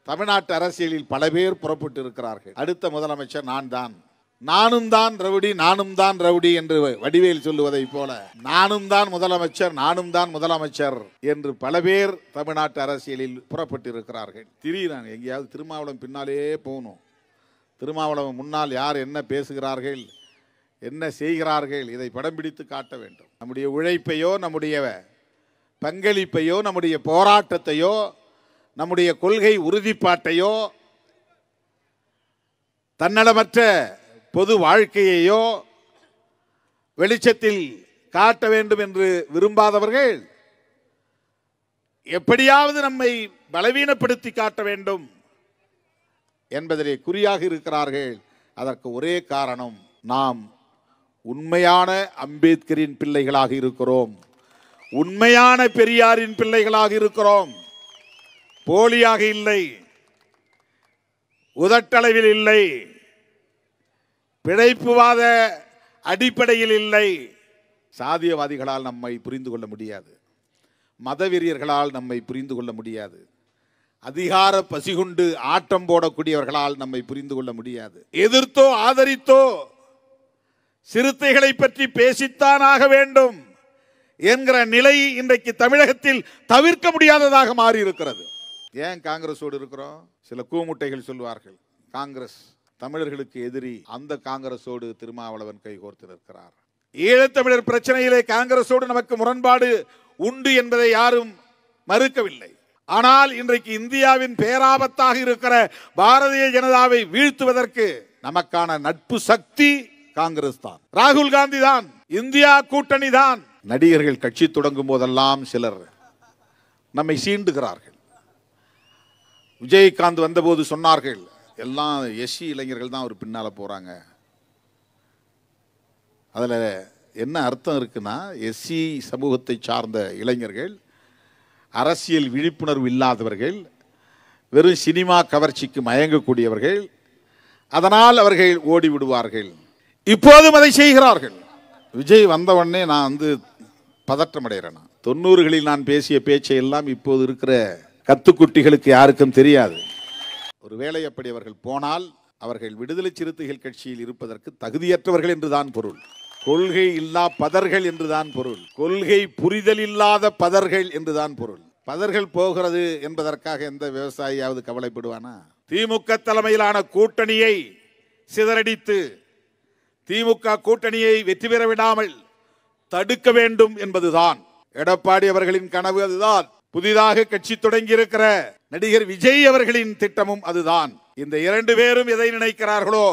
தமிழ்நாட்டு அரசியலில் பல பேர் புறப்பட்டு இருக்கிறார்கள். அடுத்த முதலமைச்சர் நானும் தான் ரவுடி, நானும் தான் ரவுடி என்று வடிவேல் சொல்லுவதை போல நானும் தான் முதலமைச்சர் என்று பல பேர் தமிழ்நாட்டு அரசியலில் புறப்பட்டு இருக்கிறார்கள். திடீர்னு எங்கேயாவது திருமாவளவன் பின்னாலே போகணும். திருமாவளவன் முன்னால் யார் என்ன பேசுகிறார்கள், என்ன செய்கிறார்கள், இதை படம் பிடித்து காட்ட வேண்டும். நம்முடைய உழைப்பையோ, நம்முடைய பங்களிப்பையோ, நம்முடைய போராட்டத்தையோ, நம்முடைய கொள்கை உறுதிப்பாட்டையோ, தன்னலமற்ற பொது வாழ்க்கையையோ வெளிச்சத்தில் காட்ட வேண்டும் என்று விரும்பாதவர்கள் எப்படியாவது நம்மை பலவீனப்படுத்தி காட்ட வேண்டும் என்பதிலே குறியாக இருக்கிறார்கள். அதற்கு ஒரே காரணம், நாம் உண்மையான அம்பேத்கரின் பிள்ளைகளாக இருக்கிறோம், உண்மையான பெரியாரின் பிள்ளைகளாக இருக்கிறோம். போலியாக இல்லை, உதட்டளவில் இல்லை, பிழைப்புவாத அடிப்படையில் இல்லை. சாதியவாதிகளால் நம்மை புரிந்து கொள்ள முடியாது, மதவெறியர்களால் நம்மை புரிந்து கொள்ள முடியாது, அதிகார பசிகுண்டு ஆட்டம் போடக்கூடியவர்களால் நம்மை புரிந்து கொள்ள முடியாது. எதிர்த்தோ ஆதரித்தோ சிறுத்தைகளை பற்றி பேசித்தான் ஆக வேண்டும் என்கிற நிலை இன்றைக்கு தமிழகத்தில் தவிர்க்க முடியாததாக மாறி இருக்கிறது. ஏன் காங்கிரஸோடு இருக்கிறோம்? சில கூமுட்டைகள் சொல்வார்கள், காங்கிரஸ் தமிழர்களுக்கு எதிரி. அந்த காங்கிரஸோடு திருமாவளவன் கைகோர்த்து நிற்கிறார். ஈழத்தமிழர் பிரச்சனையிலே காங்கிரஸோடு நமக்கு முரண்பாடு உண்டு என்பதை யாரும் மறுக்கவில்லை. ஆனால் இன்றைக்கு இந்தியாவின் பேராபத்தாக இருக்கிற பாரதிய ஜனதாவை வீழ்த்துவதற்கு நமக்கான நட்பு சக்தி காங்கிரஸ் தான், ராகுல் காந்தி தான், இந்தியா கூட்டணி தான். நடிகர்கள் கட்சி தொடங்கும் போதெல்லாம் சிலர் நம்மை சீண்டுகிறார்கள். விஜயகாந்த் வந்தபோது சொன்னார்கள், எல்லாம் எஸ்சி இளைஞர்கள் தான் அவர் பின்னால போறாங்க. அதுல என்ன அர்த்தம் இருக்குன்னா, எஸ்சி சமூகத்தை சார்ந்த இளைஞர்கள், அரசியல் விழிப்புணர்வு இல்லாதவர்கள், வெறும் சினிமா கவர்ச்சிக்கு மயங்கக்கூடியவர்கள், அதனால் அவர்கள் ஓடி விடுவார்கள். இப்போதும் அதை செய்கிறார்கள். விஜய் வந்தவொடனே நான் பதற்றம் அடைகிறேன். 90களில் நான் பேசிய பேச்சை எல்லாம் இப்போது இருக்கிற கத்துக்குட்டிகளுக்கு யாருக்கும் தெரியாது. ஒருவேளை அப்படி அவர்கள் போனால் அவர்கள் விடுதலை சிறுத்தைகள் கட்சியில் இருப்பதற்கு தகுதியற்றவர்கள் என்றுதான் பொருள். கொள்கை இல்லா பதர்கள் என்றுதான் பொருள். கொள்கை புரிதல் இல்லாத பதர்கள் என்றுதான் பொருள். பதர்கள் போகிறது என்பதற்காக எந்த விவசாயியாவது கவலைப்படுவானா? திமுக தலைமையிலான கூட்டணியை சிதறடித்து திமுக கூட்டணியை வெற்றி பெற விடாமல் தடுக்க வேண்டும் என்பதுதான் எடப்பாடி அவர்களின் கனவு. அதுதான் புதிதாக கட்சி தொடங்கி இருக்கிற நடிகர் விஜய் அவர்களின் திட்டமும் அதுதான். இந்த இரண்டு பேரும் எதை நினைக்கிறார்களோ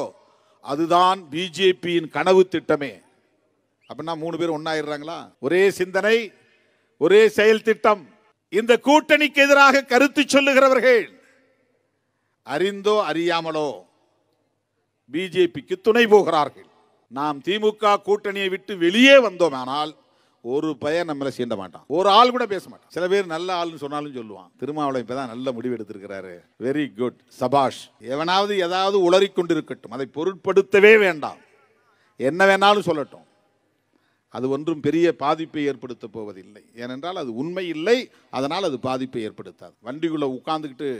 அதுதான் பிஜேபியின் கனவு திட்டமே. அப்படின்னா 3 பேர் ஒன்னாயிடுறாங்களா? ஒரே சிந்தனை, ஒரே செயல் திட்டம். இந்த கூட்டணிக்கு எதிராக கருத்து சொல்லுகிறவர்கள் அறிந்தோ அறியாமலோ பிஜேபிக்கு துணை போகிறார்கள். நாம் திமுக கூட்டணியை விட்டு வெளியே வந்தோமானால் ஒரு பையன் நம்மளை சீண்ட மாட்டான், ஒரு ஆள் கூட பேச மாட்டான். சில பேர் நல்ல ஆள்னு சொன்னாலும் சொல்லுவான், திருமாவளவன் இப்பதான் நல்ல முடிவு எடுத்திருக்கிறாரு, வெரி குட், சபாஷ். எவனாவது ஏதாவது உளறிக்கொண்டிருக்கட்டும், அதை பொருட்படுத்தவே வேண்டாம், என்ன வேணாலும் சொல்லட்டும். அது ஒன்றும் பெரிய பாதிப்பை ஏற்படுத்த போவதில்லை. ஏனென்றால் அது உண்மை இல்லை, அதனால் அது பாதிப்பை ஏற்படுத்தாது. வண்டிக்குள்ள உட்கார்ந்துக்கிட்டு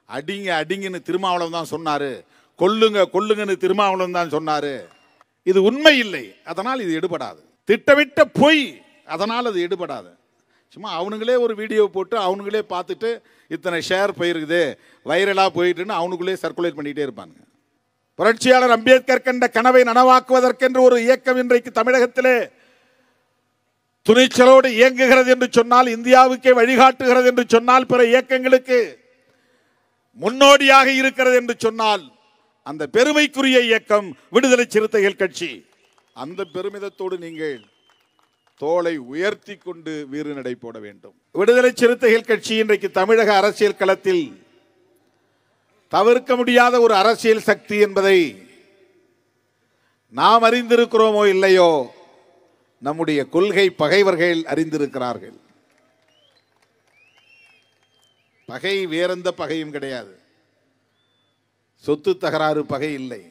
அடிங்க அடிங்கன்னு திருமாவளவன் தான் சொன்னாரு, கொல்லுங்க கொல்லுங்கன்னு திருமாவளவன் தான் சொன்னாரு. இது உண்மை இல்லை, அதனால் இது எடுபடாது. திட்டமிட்ட பொய், அதனால் அது எடுபடாது. சும்மா அவனுங்களே ஒரு வீடியோ போட்டு அவனுங்களே பார்த்துட்டு இத்தனை ஷேர் போயிருக்குது, வைரலாக போயிட்டுன்னு அவனுக்குள்ளே சர்க்குலேட் பண்ணிகிட்டே இருப்பாங்க. புரட்சியாளர் அம்பேத்கர் கண்ட கனவை நனவாக்குவதற்கென்று ஒரு இயக்கம் இன்றைக்கு தமிழகத்திலே துணிச்சலோடு இயங்குகிறது என்று சொன்னால், இந்தியாவுக்கே வழிகாட்டுகிறது என்று சொன்னால், பிற இயக்கங்களுக்கு முன்னோடியாக இருக்கிறது என்று சொன்னால், அந்த பெருமைக்குரிய இயக்கம் விடுதலை சிறுத்தைகள் கட்சி. அந்த பெருமிதத்தோடு நீங்கள் தோளை உயர்த்தி கொண்டு வீறு நடை போட வேண்டும். விடுதலை சிறுத்தைகள் கட்சி இன்றைக்கு தமிழக அரசியல் களத்தில் தவிர்க்க முடியாத ஒரு அரசியல் சக்தி என்பதை நாம் அறிந்திருக்கிறோமோ இல்லையோ, நம்முடைய கொள்கை பகைவர்கள் அறிந்திருக்கிறார்கள். பகை வேறெந்த பகையும் கிடையாது. சொத்து தகராறு பகை இல்லை,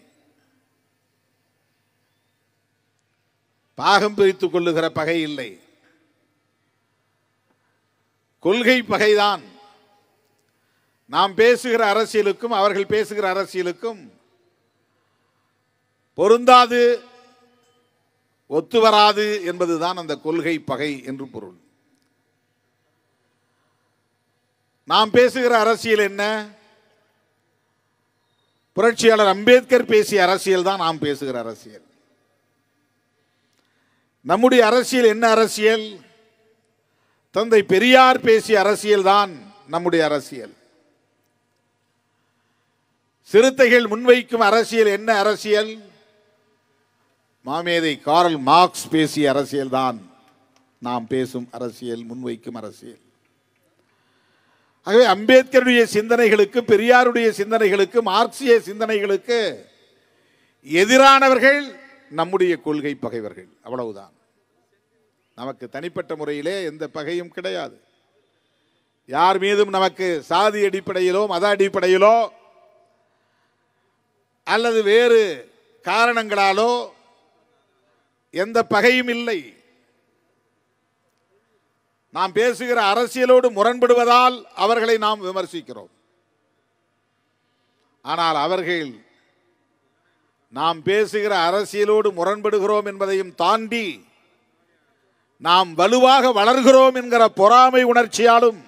பாகம் பிரித்துக் கொள்ளுகிற பகை இல்லை, கொள்கை பகைதான். நாம் பேசுகிற அரசியலுக்கும் அவர்கள் பேசுகிற அரசியலுக்கும் பொருந்தாது, ஒத்து வராது என்பதுதான் அந்த கொள்கை பகை என்று பொருள். நாம் பேசுகிற அரசியல் என்ன? புரட்சியாளர் அம்பேத்கர் பேசிய அரசியல் தான் நாம் பேசுகிற அரசியல். நம்முடைய அரசியல் என்ன அரசியல்? தந்தை பெரியார் பேசிய அரசியல் தான் நம்முடைய அரசியல். சிறுத்தைகள் முன்வைக்கும் அரசியல் என்ன அரசியல்? மாமேதை கார்ல் மார்க்ஸ் பேசிய அரசியல் தான் நாம் பேசும் அரசியல், முன்வைக்கும் அரசியல். ஆகவே அம்பேத்கருடைய சிந்தனைகளுக்கு, பெரியாருடைய சிந்தனைகளுக்கு, மார்க்சிய சிந்தனைகளுக்கு எதிரானவர்கள் நம்முடைய கொள்கை பகைவர்கள், அவ்வளவுதான். நமக்கு தனிப்பட்ட முறையிலே எந்த பகையும் கிடையாது. யார் மீதும் நமக்கு சாதி அடிப்படையிலோ மத அடிப்படையிலோ அல்லது வேறு காரணங்களாலோ எந்த பகையும் இல்லை. நாம் பேசுகிற அரசியலோடு முரண்படுவதால் அவர்களை நாம் விமர்சிக்கிறோம். ஆனால் அவர்கள் நாம் பேசுகிற அரசியலோடு முரண்படுகிறோம் என்பதையும் தாண்டி நாம் வலுவாக வளர்கிறோம் என்கிற பொறாமை உணர்ச்சியாலும்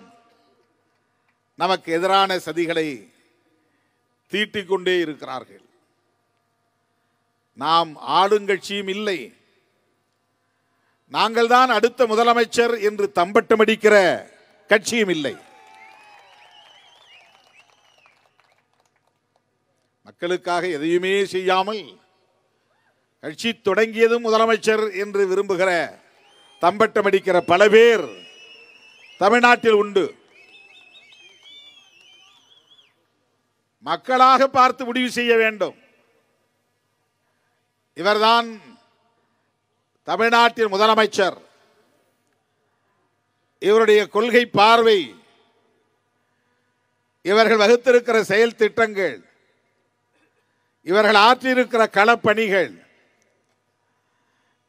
நமக்கு எதிரான சதிகளை தீட்டிக் கொண்டே இருக்கிறார்கள். நாம் ஆளுங்கட்சியும் இல்லை, நாங்கள் தான் அடுத்த முதலமைச்சர் என்று தம்பட்டமடிக்கிற கட்சியும் இல்லை. மக்களுக்காக எதையுமே செய்யாமல் கட்சி தொடங்கியதும் முதலமைச்சர் என்று விரும்புகிற, தம்பட்டமடிக்கிற பல பேர் தமிழ்நாட்டில் உண்டு. மக்களாக பார்த்து முடிவு செய்ய வேண்டும். இவர்தான் தமிழ்நாட்டின் முதலமைச்சர், இவருடைய கொள்கை பார்வை, இவர்கள் வகுத்திருக்கிற செயல் திட்டங்கள், இவர்கள் ஆற்றியிருக்கிற களப்பணிகள்,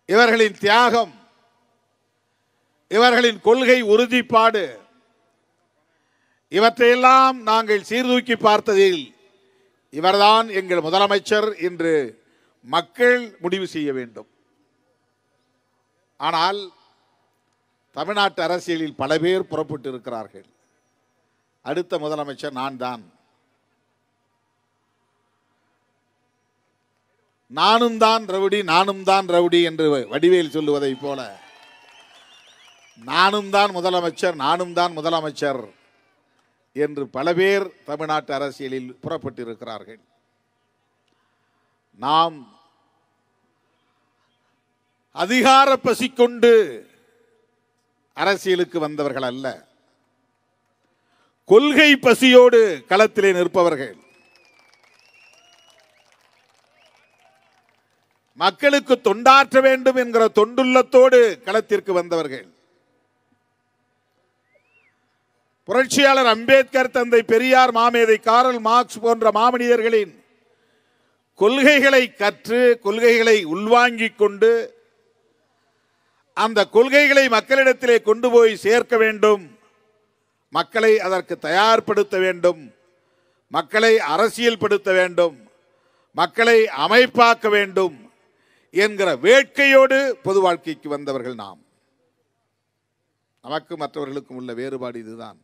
இவர்களின் தியாகம், இவர்களின் கொள்கை உறுதிப்பாடு, இவற்றையெல்லாம் நாங்கள் சீர்தூக்கி பார்த்ததில் இவர்தான் எங்கள் முதலமைச்சர் என்று மக்கள் முடிவு செய்ய வேண்டும். ஆனால் தமிழ்நாட்டு அரசியலில் பல பேர் புறப்பட்டு இருக்கிறார்கள். அடுத்த முதலமைச்சர் நான் தான், நானும் தான் ரவுடி, நானும் தான் ரவுடி என்று வடிவேல் சொல்லுவதை போல நானும் தான் முதலமைச்சர், நானும் தான் முதலமைச்சர் என்று பல பேர் தமிழ்நாட்டு அரசியலில் புறப்பட்டு இருக்கிறார்கள். நாம் அதிகார பசி கொண்டு அரசியலுக்கு வந்தவர்கள் அல்ல, கொள்கை பசியோடு களத்திலே நிற்பவர்கள். மக்களுக்கு தொண்டாற்ற வேண்டும் என்கிற தொண்டுள்ளத்தோடு களத்திற்கு வந்தவர்கள். புரட்சியாளர் அம்பேத்கர், தந்தை பெரியார், மாமேதை கார்ல் மார்க்ஸ் போன்ற மாமனிதர்களின் கொள்கைகளை கற்று, கொள்கைகளை உள்வாங்கிக் கொண்டு அந்த கொள்கைகளை மக்களிடத்திலே கொண்டு போய் சேர்க்க வேண்டும், மக்களை அதற்கு தயார்படுத்த வேண்டும், மக்களை அரசியல்படுத்த வேண்டும், மக்களை அமைப்பாக்க வேண்டும் என்கிற வேட்கையோடு பொது வாழ்க்கைக்கு வந்தவர்கள் நாம். நமக்கு மற்றவர்களுக்கும் உள்ள வேறுபாடு இதுதான்.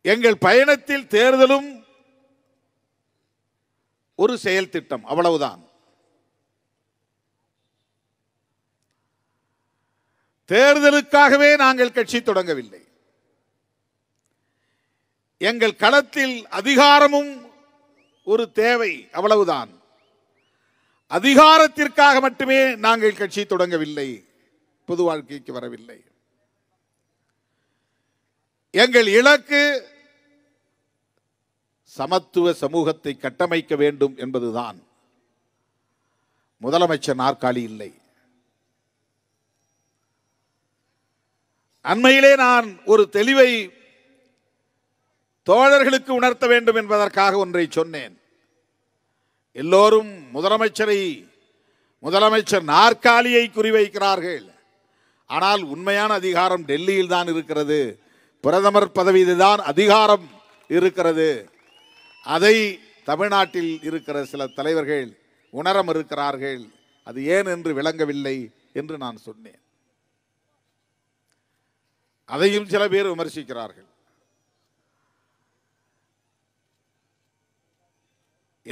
எங்கள் பயணத்தில் தேர்தலும் ஒரு செயல் திட்டம், அவ்வளவுதான். தேர்தலுக்காகவே நாங்கள் கட்சி தொடங்கவில்லை. எங்கள் களத்தில் அதிகாரமும் ஒரு தேவை, அவ்வளவுதான். அதிகாரத்திற்காக மட்டுமே நாங்கள் கட்சி தொடங்கவில்லை, பொது வாழ்க்கைக்கு வரவில்லை. எங்கள் இலக்கு சமத்துவ சமூகத்தை கட்டமைக்க வேண்டும் என்பதுதான். முதலமைச்சர் நாற்காலி இல்லை. அண்மையிலே நான் ஒரு தெளிவை தோழர்களுக்கு உணர்த்த வேண்டும் என்பதற்காக ஒன்றை சொன்னேன். எல்லோரும் முதலமைச்சர் நாற்காலியை குறிவைக்கிறார்கள், ஆனால் உண்மையான அதிகாரம் டெல்லியில் தான் இருக்கிறது. பிரதமர் பதவியில்தான் அதிகாரம் இருக்கிறது. அதை தமிழ்நாட்டில் இருக்கிற சில தலைவர்கள் உணர மறுக்கிறார்கள். அது ஏன் என்று விளங்கவில்லை என்று நான் சொன்னேன். அதையும் சில பேர் விமர்சிக்கிறார்கள்.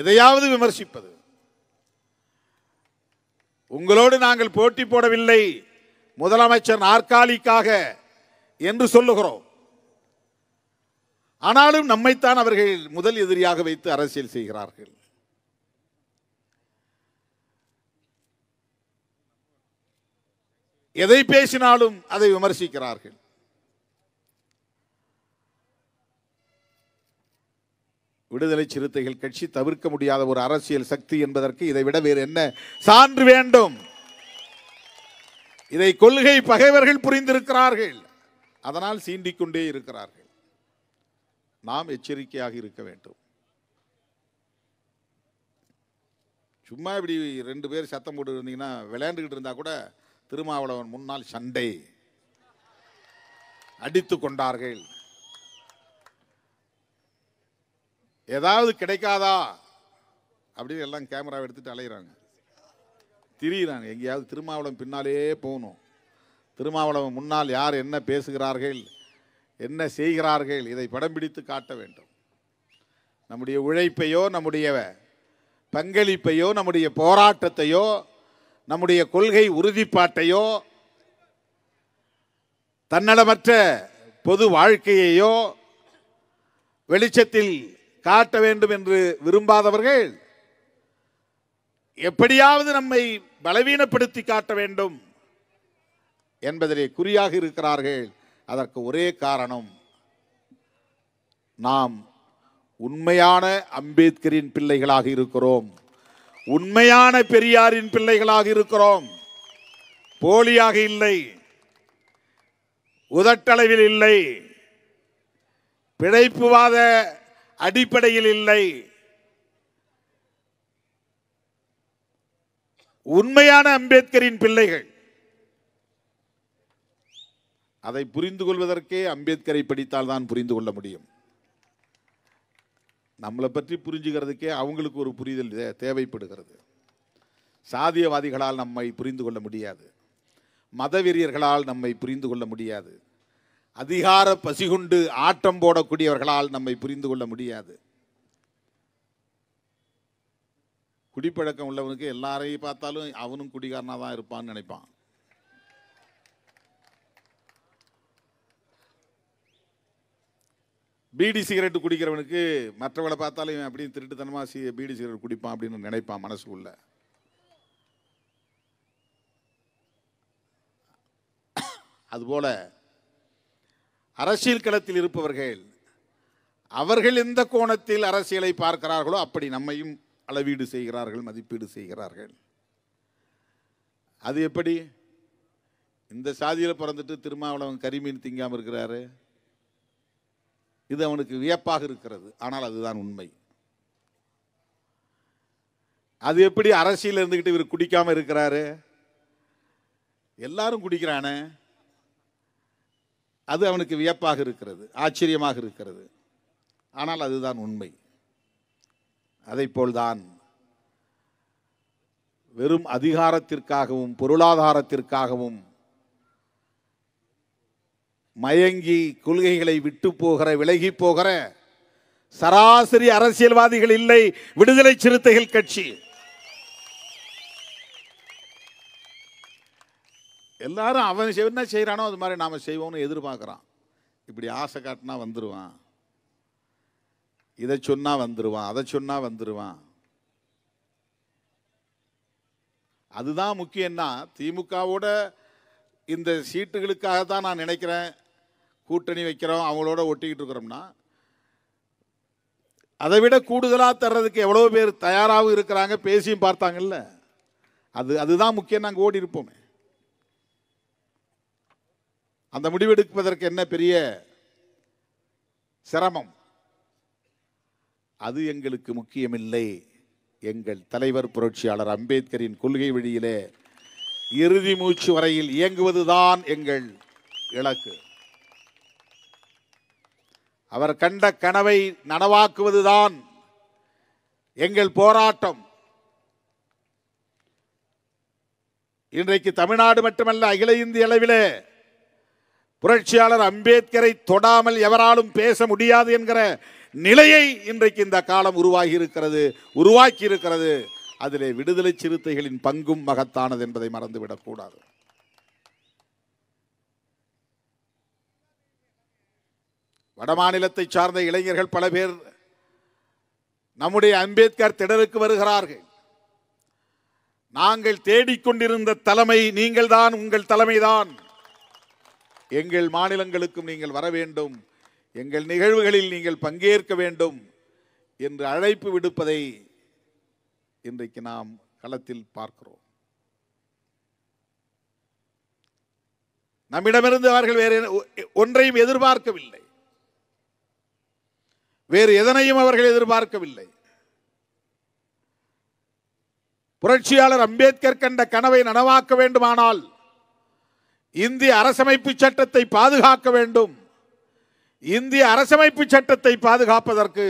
எதையாவது விமர்சிப்பது. உங்களோடு நாங்கள் போட்டி போடவில்லை முதலமைச்சர் நாற்காலிக்காக என்று சொல்லுகிறோம். ஆனாலும் நம்மைத்தான் அவர்கள் முதல் எதிரியாக வைத்து அரசியல் செய்கிறார்கள். எதை பேசினாலும் அதை விமர்சிக்கிறார்கள். விடுதலை சிறுத்தைகள் கட்சி தவிர்க்க முடியாத ஒரு அரசியல் சக்தி என்பதற்கு இதை விட வேறு என்ன சான்று வேண்டும்? இதை கொள்கை பகைவர்கள் புரிந்திருக்கிறார்கள். அதனால் சீண்டிக்கொண்டே இருக்கிறார்கள். நாம் எச்சரிக்கையாக இருக்க வேண்டும். சும்மா இப்படி 2 பேர் சத்தம் போட்டு இருந்தீங்கன்னா விளையாண்டுகிட்டு இருந்தா கூட திருமாவளவன் முன்னால் சண்டை அடித்து கொண்டார்கள். ஏதாவது கிடைக்காதா அப்படின்னு எல்லாம் கேமரா எடுத்துட்டு அலையிறாங்க, திரியிறாங்க. எங்கேயாவது திருமாவளவன் பின்னாலே போகணும். திருமாவளவன் முன்னால் யார் என்ன பேசுகிறார்கள், என்ன செய்கிறார்கள், இதை படம் பிடித்து காட்ட வேண்டும். நம்முடைய உழைப்பையோ, நம்முடைய பங்களிப்பையோ, நம்முடைய போராட்டத்தையோ, நம்முடைய கொள்கை உறுதிப்பாட்டையோ, தன்னலமற்ற பொது வாழ்க்கையையோ வெளிச்சத்தில் காட்ட வேண்டும் என்று விரும்பாதவர்கள் எப்படியாவது நம்மை பலவீனப்படுத்தி காட்ட வேண்டும் என்பதிலே குறியாக இருக்கிறார்கள். அதற்கு ஒரே காரணம், நாம் உண்மையான அம்பேத்கரின் பிள்ளைகளாக இருக்கிறோம், உண்மையான பெரியாரின் பிள்ளைகளாக இருக்கிறோம். போலியாக இல்லை, உதட்டளவில் இல்லை, பிழைப்புவாத அடிப்படையில் இல்லை. உண்மையான அம்பேத்கரின் பிள்ளைகள். அதை புரிந்து கொள்வதற்கே அம்பேத்கரை படித்தால் தான் புரிந்து கொள்ள முடியும். நம்மளை பற்றி புரிஞ்சுக்கிறதுக்கே அவங்களுக்கு ஒரு புரிதல் தேவைப்படுகிறது. சாதியவாதிகளால் நம்மை புரிந்து கொள்ள முடியாது, மதவெறியர்களால் நம்மை புரிந்து கொள்ள முடியாது, அதிகார பசிகுண்டு ஆட்டம் போடக்கூடியவர்களால் நம்மை புரிந்து கொள்ள முடியாது. குடிப்பழக்கம் உள்ளவனுக்கு எல்லாரையும் பார்த்தாலும் அவனும் குடிகாரனா தான் இருப்பான்னு நினைப்பான். பீடி சிகரெட் குடிக்கிறவனுக்கு மற்றவளை பார்த்தாலும் இவன் அப்படின்னு திருட்டுத்தனமா பீடி சிகரெட் குடிப்பான் அப்படின்னு நினைப்பான் மனசுக்குள்ள. அதுபோல அரசியல் களத்தில் இருப்பவர்கள் அவர்கள் எந்த கோணத்தில் அரசியலை பார்க்கிறார்களோ அப்படி நம்மையும் அளவீடு செய்கிறார்கள், மதிப்பீடு செய்கிறார்கள். அது எப்படி? இந்த சாதியில் பிறந்துட்டு திருமாவளவன் கரிமீன் திங்காமல் இருக்கிறாரு, இது அவனுக்கு வியப்பாக இருக்கிறது. ஆனால் அதுதான் உண்மை. அது எப்படி அரசியல் இருந்துகிட்டு இவர் குடிக்காம இருக்கிறாரு, எல்லாரும் குடிக்கிறானே, அது அவனுக்கு வியப்பாக இருக்கிறது, ஆச்சரியமாக இருக்கிறது. ஆனால் அதுதான் உண்மை. அதைப்போல்தான் வெறும் அதிகாரத்திற்காகவும் பொருளாதாரத்திற்காகவும் மயங்கி கொள்கைகளை விட்டு போகிற, விலகி போகிற சராசரி அரசியல்வாதிகள் இல்லை விடுதலை சிறுத்தைகள் கட்சி. எல்லாரும் அவன் என்ன செய்யறானோ அது மாதிரி நாம செய்வோம்னு எதிர்பார்க்கிறான். இப்படி ஆசை காட்டினா வந்துருவான், இதை சொன்னா வந்துருவான், அதை சொன்னா வந்துருவான். அதுதான் முக்கியம்னா, திமுகவோட இந்த சீட்டுகளுக்காக தான் நான் நினைக்கிறேன் கூட்டணி வைக்கிறோம், அவங்களோட ஒட்டிக்கிட்டு இருக்கிறோம்னா, அதை விட கூடுதலாக தர்றதுக்கு எவ்வளோ பேர் தயாராகவும் இருக்கிறாங்க, பேசியும் பார்த்தாங்கல்ல. அதுதான் முக்கியம். நாங்கள் ஓடி இருப்போமே. அந்த முடிவெடுப்பதற்கு என்ன பெரிய சிரமம்? அது எங்களுக்கு முக்கியமில்லை. எங்கள் தலைவர் புரட்சியாளர் அம்பேத்கரின் கொள்கை வழியிலே இறுதி மூச்சு வரையில் இயங்குவதுதான் எங்கள் இலக்கு. அவர் கண்ட கனவை நனவாக்குவதுதான் எங்கள் போராட்டம். இன்றைக்கு தமிழ்நாடு மட்டுமல்ல, அகில இந்திய அளவிலே புரட்சியாளர் அம்பேத்கரை தொடாமல் எவராலும் பேச முடியாது என்கிற நிலையை இன்றைக்கு இந்த காலம் உருவாக்கி இருக்கிறது. அதிலே விடுதலை சிறுத்தைகளின் பங்கும் மகத்தானது என்பதை மறந்துவிடக் கூடாது. வடமாநிலத்தை சார்ந்த இளைஞர்கள் பல பேர் நம்முடைய அம்பேத்கர் திடலுக்கு வருகிறார்கள். நாங்கள் தேடிக்கொண்டிருந்த தலைமை நீங்கள்தான், உங்கள் தலைமைதான். எங்கள் மாநிலங்களுக்கும் நீங்கள் வர வேண்டும், எங்கள் நிகழ்வுகளில் நீங்கள் பங்கேற்க வேண்டும் என்று அழைப்பு விடுப்பதை இன்றைக்கு நாம் களத்தில் பார்க்கிறோம். நம்மிடமிருந்து அவர்கள் வேறு ஒன்றையும் எதிர்பார்க்கவில்லை, வேறு எதனையும் அவர்கள் எதிர்பார்க்கவில்லை. புரட்சியாளர் அம்பேத்கர் கண்ட கனவை நனவாக்க வேண்டுமானால் இந்திய அரசமைப்பு சட்டத்தை பாதுகாக்க வேண்டும். இந்திய அரசமைப்பு சட்டத்தை பாதுகாப்பதற்கு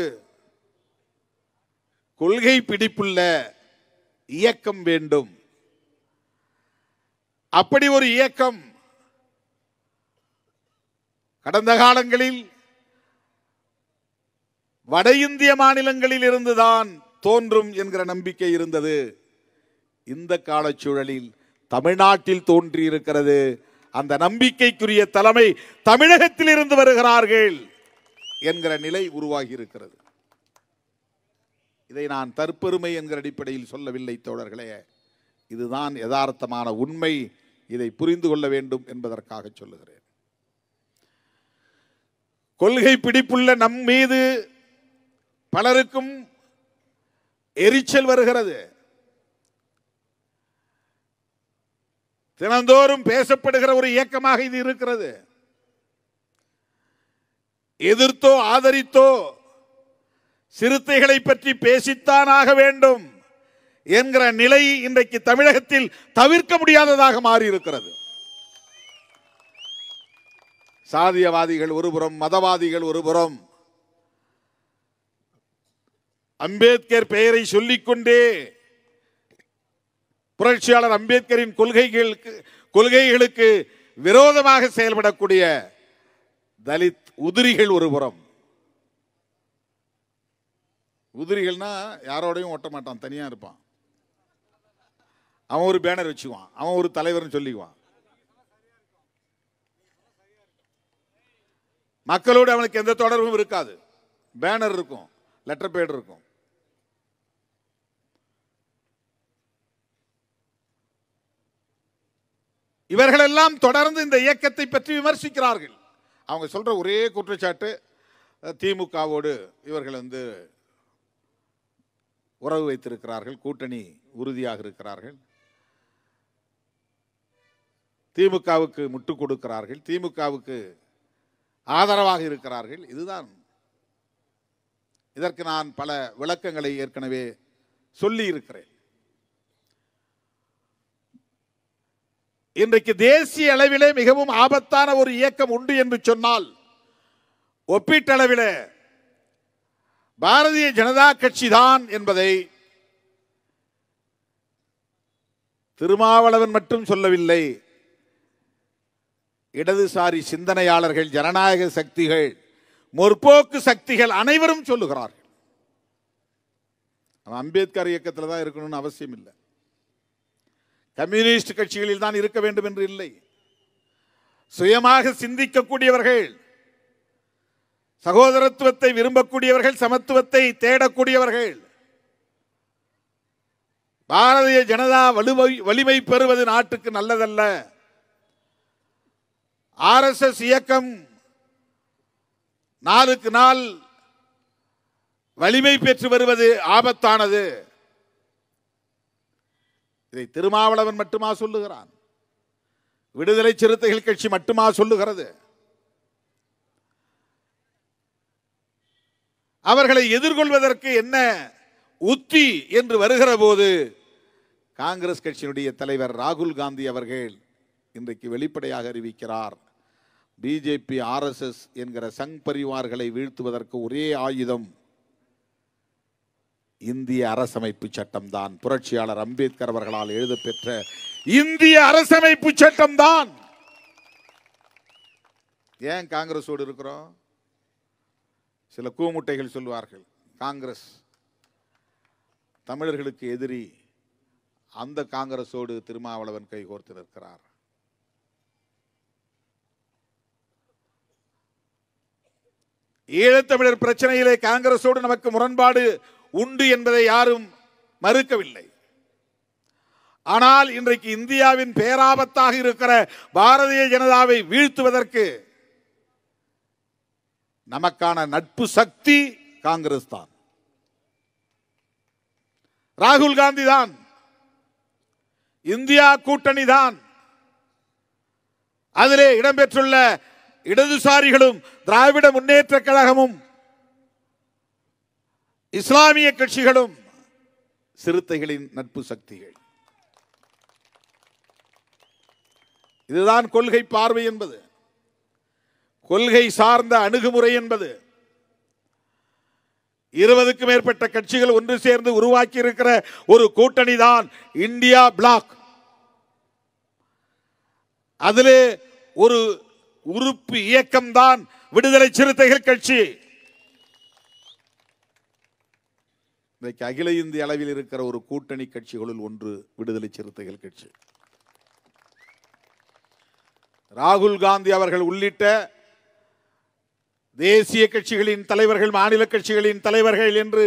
கொள்கை பிடிப்புள்ள இயக்கம் வேண்டும். அப்படி ஒரு இயக்கம் கடந்த காலங்களில் வட இந்திய மாநிலங்களில் இருந்துதான் தோன்றும் என்கிற நம்பிக்கை இருந்தது. இந்த காலச்சூழலில் தமிழ்நாட்டில் தோன்றியிருக்கிறது. அந்த நம்பிக்கைக்குரிய தலைமை தமிழகத்தில் இருந்து வருகிறார்கள் என்கிற நிலை உருவாகி இருக்கிறது. இதை நான் தற்பெருமை என்கிற அடிப்படையில் சொல்லவில்லை தோழர்களே, இதுதான் யதார்த்தமான உண்மை. இதை புரிந்து கொள்ள வேண்டும் என்பதற்காக சொல்லுகிறேன். கொள்கை பிடிப்புள்ள நம் மீது பலருக்கும் எரிச்சல் வருகிறது. தினந்தோறும் பேசப்படுகிற ஒரு இயக்கமாக இது இருக்கிறது. எதிர்த்தோ ஆதரித்தோ சிறுத்தைகளை பற்றி பேசித்தான் ஆக வேண்டும் என்கிற நிலை இன்றைக்கு தமிழகத்தில் தவிர்க்க முடியாததாக மாறி இருக்கிறது. சாதியவாதிகள் ஒருபுறம், மதவாதிகள் ஒருபுறம், அம்பேத்கர் பெயரை சொல்லிக்கொண்டே புரட்சியாளர் அம்பேத்கரின் கொள்கைகளுக்கு விரோதமாக செயல்படக்கூடிய தலித் உதிரிகள் ஒருபுறம். உதிரிகள்னா யாரோடையும் ஒட்ட மாட்டான், தனியா இருப்பான். அவன் ஒரு பேனர் வச்சுக்குவான், அவன் ஒரு தலைவர்னு சொல்லிக்குவான். மக்களோடு அவனுக்கு எந்த தொடர்பும் இருக்காது. பேனர் இருக்கும், லெட்டர் பேட் இருக்கும். இவர்களெல்லாம் தொடர்ந்து இந்த இயக்கத்தை பற்றி விமர்சிக்கிறார்கள். அவங்க சொல்ற ஒரே குற்றச்சாட்டு, திமுகவோடு இவர்கள் உறவு வைத்திருக்கிறார்கள், கூட்டணி உறுதியாக இருக்கிறார்கள், திமுகவுக்கு முட்டுக் கொடுக்கிறார்கள், திமுகவுக்கு ஆதரவாக இருக்கிறார்கள். இதுதான். இதற்கு நான் பல விளக்கங்களை ஏற்கனவே சொல்லி இருக்கிறேன். இன்றைக்கு தேசிய அளவிலே மிகவும் ஆபத்தான ஒரு இயக்கம் உண்டு என்று சொன்னால் ஒப்பீட்டளவிலே பாரதிய ஜனதா கட்சி தான் என்பதை திருமாவளவன் மட்டும் சொல்லவில்லை. இடதுசாரி சிந்தனையாளர்கள், ஜனநாயக சக்திகள், முற்போக்கு சக்திகள் அனைவரும் சொல்லுகிறார்கள். அம்பேத்கர் இயக்கத்தில் தான் இருக்கணும்னு அவசியம் இல்லை, கம்யூனிஸ்ட் கட்சிகளில் தான் இருக்க வேண்டும் என்று இல்லை. சுயமாக சிந்திக்கக்கூடியவர்கள், சகோதரத்துவத்தை விரும்பக்கூடியவர்கள், சமத்துவத்தை தேடக்கூடியவர்கள், பாரதிய ஜனதா வலிமை பெறுவது நாட்டுக்கு நல்லதல்ல, RSS இயக்கம் நாளுக்கு நாள் வலிமை பெற்று வருவது ஆபத்தானது. இதை திருமாவளவன் மட்டுமா சொல்லுகிறான்? விடுதலை சிறுத்தைகள் கட்சி மட்டுமா சொல்லுகிறது? அவர்களை எதிர்கொள்வதற்கு என்ன உத்தி என்று வருகிற போது காங்கிரஸ் கட்சியினுடைய தலைவர் ராகுல் காந்தி அவர்கள் இன்றைக்கு வெளிப்படையாக அறிவிக்கிறார், பிஜேபி RSS என்கிற சங் பரிவார்களை வீழ்த்துவதற்கு ஒரே ஆயுதம் இந்திய அரசமைப்பு சட்டம்தான். புரட்சியாளர் அம்பேத்கர் அவர்களால் எழுதப்பெற்ற இந்திய அரசமைப்பு சட்டம்தான். ஏன் காங்கிரஸோடு இருக்கிறோம்? சில கூமுட்டைகள் சொல்வார்கள், காங்கிரஸ் தமிழர்களுக்கு எதிரி, அந்த காங்கிரஸோடு திருமாவளவன் கைகோர்த்து நிற்கிறார். ஈழத்தமிழர் பிரச்சனையிலே காங்கிரஸோடு நமக்கு முரண்பாடு உண்டு என்பதை யாரும் மறுக்கவில்லை. ஆனால் இன்றைக்கு இந்தியாவின் பேராபத்தாக இருக்கிற பாரதிய ஜனதாவை வீழ்த்துவதற்கு நமக்கான நட்பு சக்தி காங்கிரஸ் தான், ராகுல் காந்தி தான், இந்தியா கூட்டணி தான். அதிலே இடம்பெற்றுள்ள இடதுசாரிகளும் திராவிட முன்னேற்ற கழகமும் இஸ்லாமிய கட்சிகளும் சிறுத்தைகளின் நட்பு சக்திகள். இதுதான் கொள்கை பார்வை என்பது, கொள்கை சார்ந்த அணுகுமுறை என்பது. 20க்கும் மேற்பட்ட கட்சிகள் ஒன்று சேர்ந்து உருவாக்கி இருக்கிற ஒரு கூட்டணி தான் இந்தியா பிளாக். அதிலே ஒரு உறுப்பு இயக்கம் தான் விடுதலை சிறுத்தைகள் கட்சி. இன்றைக்கு அகில இந்திய அளவில் இருக்கிற ஒரு கூட்டணி கட்சிகளுள் ஒன்று விடுதலை சிறுத்தைகள் கட்சி. ராகுல் காந்தி அவர்கள் உள்ளிட்ட தேசிய கட்சிகளின் தலைவர்கள், மாநில கட்சிகளின் தலைவர்கள் என்று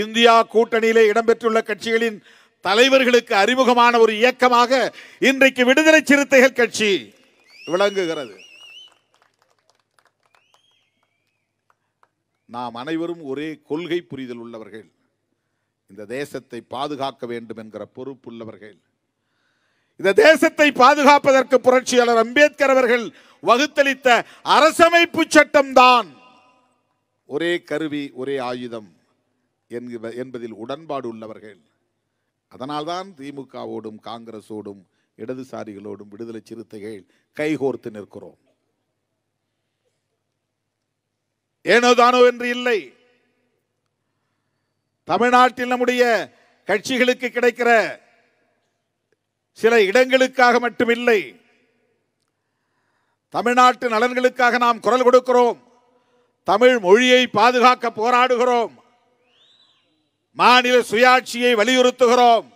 இந்தியா கூட்டணியிலே இடம்பெற்றுள்ள கட்சிகளின் தலைவர்களுக்கு அறிமுகமான ஒரு இயக்கமாக இன்றைக்கு விடுதலை சிறுத்தைகள் கட்சி விளங்குகிறது. நாம் அனைவரும் ஒரே கொள்கை புரிதல் உள்ளவர்கள், இந்த தேசத்தை பாதுகாக்க வேண்டும் என்கிற பொறுப்புள்ளவர்கள். இந்த தேசத்தை பாதுகாப்பதற்கு புரட்சியாளர் அம்பேத்கர் அவர்கள் வகுத்தளித்த அரசமைப்பு சட்டம் தான் ஒரே கருவி, ஒரே ஆயுதம் என்பதில் உடன்பாடு உள்ளவர்கள். அதனால்தான் திமுகவோடும் காங்கிரஸோடும் இடதுசாரிகளோடும் விடுதலை சிறுத்தைகள் கைகோர்த்து நிற்கிறோம். ஏனோ தானோ என்று இல்லை. தமிழ்நாட்டில் நம்முடைய கட்சிகளுக்கு கிடைக்கிற சில இடங்களுக்காக மட்டுமில்லை, தமிழ்நாட்டு நலன்களுக்காக நாம் குரல் கொடுக்கிறோம். தமிழ் மொழியை பாதுகாக்க போராடுகிறோம். மாநில சுயாட்சியை வலியுறுத்துகிறோம்.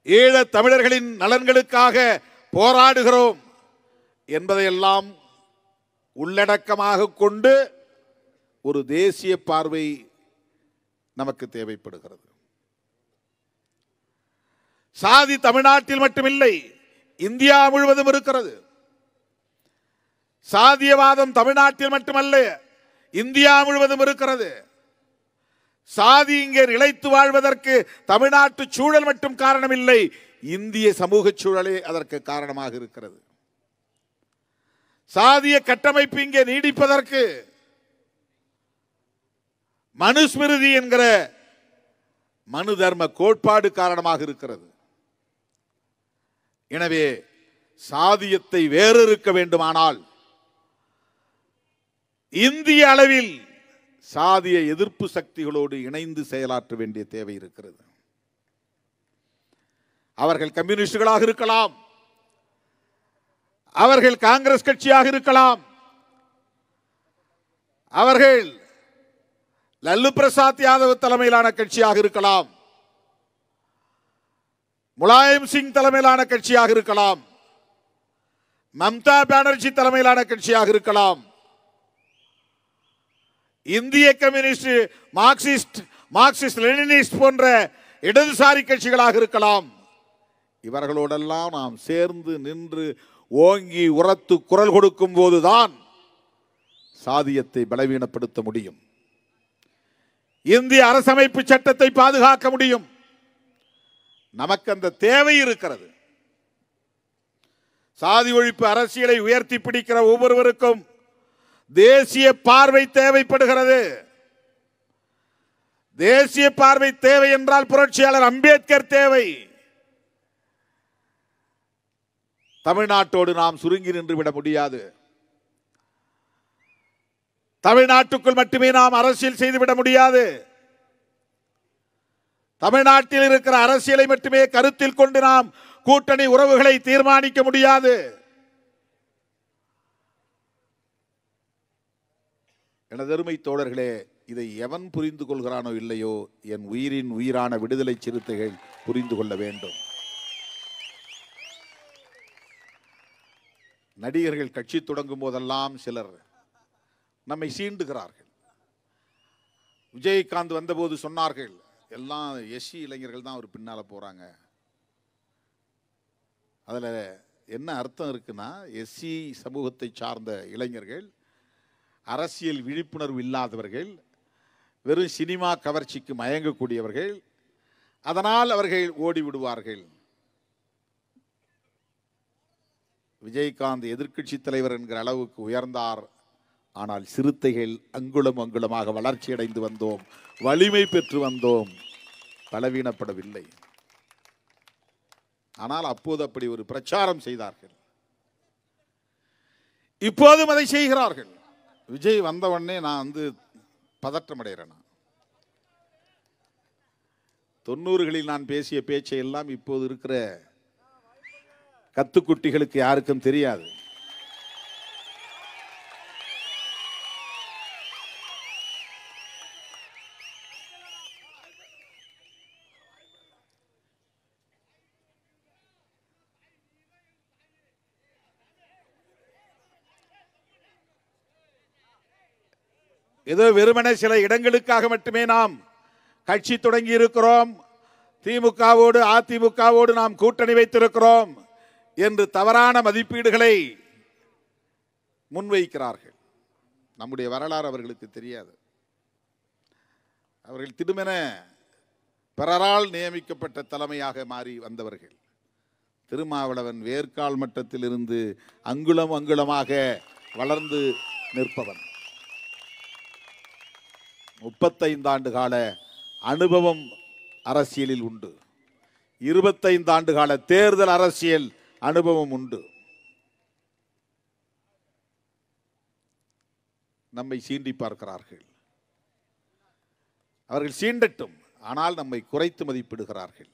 ஈழ தமிழர்களின் நலன்களுக்காக போராடுகிறோம் என்பதையெல்லாம் உள்ளடக்கமாக கொண்டு ஒரு தேசிய பார்வை நமக்கு தேவைப்படுகிறது. சாதி தமிழ்நாட்டில் மட்டுமில்லை, இந்தியா முழுவதும் இருக்கிறது. சாதியவாதம் தமிழ்நாட்டில் மட்டுமல்ல, இந்தியா முழுவதும் இருக்கிறது. சாதி இங்கே நிலைத்து வாழ்வதற்கு தமிழ்நாட்டு சூழல் மட்டும் காரணமில்லை, இந்திய சமூக சூழலே அதற்கு காரணமாக இருக்கிறது. சாதிய கட்டமைப்பு இங்கே நீடிப்பதற்கு மனுஸ்மிருதி என்கிற மனு தர்ம கோட்பாடு காரணமாக இருக்கிறது. எனவே சாதியத்தை வேறறுக்க வேண்டுமானால் இந்திய அளவில் சாதிய எதிர்ப்பு சக்திகளோடு இணைந்து செயலாற்ற வேண்டிய தேவை இருக்கிறது. அவர்கள் கம்யூனிஸ்டுகளாக இருக்கலாம், அவர்கள் காங்கிரஸ் கட்சியாக இருக்கலாம், அவர்கள் லல்லு பிரசாத் யாதவ் தலைமையிலான கட்சியாக இருக்கலாம், முலாயம் சிங் தலைமையிலான கட்சியாக இருக்கலாம், மம்தா பானர்ஜி தலைமையிலான கட்சியாக இருக்கலாம், இந்திய கம்யூனிஸ்ட், மார்க்சிஸ்ட் லெனினிஸ்ட் போன்ற இடதுசாரி கட்சிகளாக இருக்கலாம். இவர்களோடெல்லாம் நாம் சேர்ந்து நின்று ஓங்கி உரத்து குரல் கொடுக்கும் போதுதான் சாதியத்தை பலவீனப்படுத்த முடியும். இந்திய அரசமைப்பு சட்டத்தை பாதுகாக்க முடியும். நமக்கு அந்த தேவை இருக்கிறது. சாதி ஒழிப்பு அரசியலை உயர்த்தி பிடிக்கிற ஒவ்வொருவருக்கும் தேசிய பார்வை தேவைப்படுகிறது. தேசிய பார்வை தேவை என்றால் புரட்சியாளர் அம்பேத்கர் தேவை. தமிழ்நாட்டோடு நாம் சுருங்கி நின்று விட முடியாது. தமிழ்நாட்டுக்குள் மட்டுமே நாம் அரசியல் செய்துவிட முடியாது. தமிழ்நாட்டில் இருக்கிற அரசியலை மட்டுமே கருத்தில் கொண்டு நாம் கூட்டணி உறவுகளை தீர்மானிக்க முடியாது. எனதருமை தோழர்களே, இதை எவன் புரிந்து கொள்கிறானோ இல்லையோ, என் உயிரின் உயிரான விடுதலை சிறுத்தைகள் புரிந்து கொள்ள வேண்டும். நடிகர்கள் கட்சி தொடங்கும் போதெல்லாம் சிலர் நம்மை சீண்டுகிறார்கள். விஜயகாந்த் வந்தபோது சொன்னார்கள், எல்லாம் எஸ்சி இளைஞர்கள் தான் அவர் பின்னால போறாங்க. அதுல என்ன அர்த்தம் இருக்குன்னா, எஸ்சி சமூகத்தை சார்ந்த இளைஞர்கள், அரசியல் விழிப்புணர்வு இல்லாதவர்கள், வெறும் சினிமா கவர்ச்சிக்கு மயங்கக்கூடியவர்கள், அதனால் அவர்கள் ஓடி விடுவார்கள். விஜயகாந்த் எதிர்க்கட்சி தலைவர் என்கிற அளவுக்கு உயர்ந்தார். ஆனால் சிறுத்தைகள் அங்குலம் அங்குலமாக வளர்ச்சி அடைந்து வந்தோம், வலிமை பெற்று வந்தோம், பலவீனப்படவில்லை. ஆனால் அப்போது அப்படி ஒரு பிரச்சாரம் செய்தார்கள். இப்போதும் அதை செய்கிறார்கள். விஜய் வந்தவொடனே நான் பதற்றம் அடைகிறேன். 90களில் நான் பேசிய பேச்சை எல்லாம் இப்போது இருக்கிற கத்துக்குட்டிகளுக்கு யாருக்கும் தெரியாது. ஏதோ வெறுமனே சில இடங்களுக்காக மட்டுமே நாம் கட்சி தொடங்கி இருக்கிறோம், திமுகவோடு அதிமுகவோடு நாம் கூட்டணி வைத்திருக்கிறோம் என்று தவறான மதிப்பீடுகளை முன்வைக்கிறார்கள். நம்முடைய வரலாறு அவர்களுக்கு தெரியாது. அவர்கள் திடுமென பிறரால் நியமிக்கப்பட்ட தலைமையாக மாறி வந்தவர்கள். திருமாவளவன் வேர்க்கால் மட்டத்தில் இருந்து அங்குலம் அங்குலமாக வளர்ந்து நிற்பவன். 35 ஆண்டு கால அனுபவம் அரசியலில் உண்டு. 25 ஆண்டு கால தேர்தல் அரசியல் அனுபவம் உண்டு. நம்மை சீண்டி பார்க்கிறார்கள். அவர்கள் சீண்டட்டும், ஆனால் நம்மை குறைத்து மதிப்பிடுகிறார்கள்.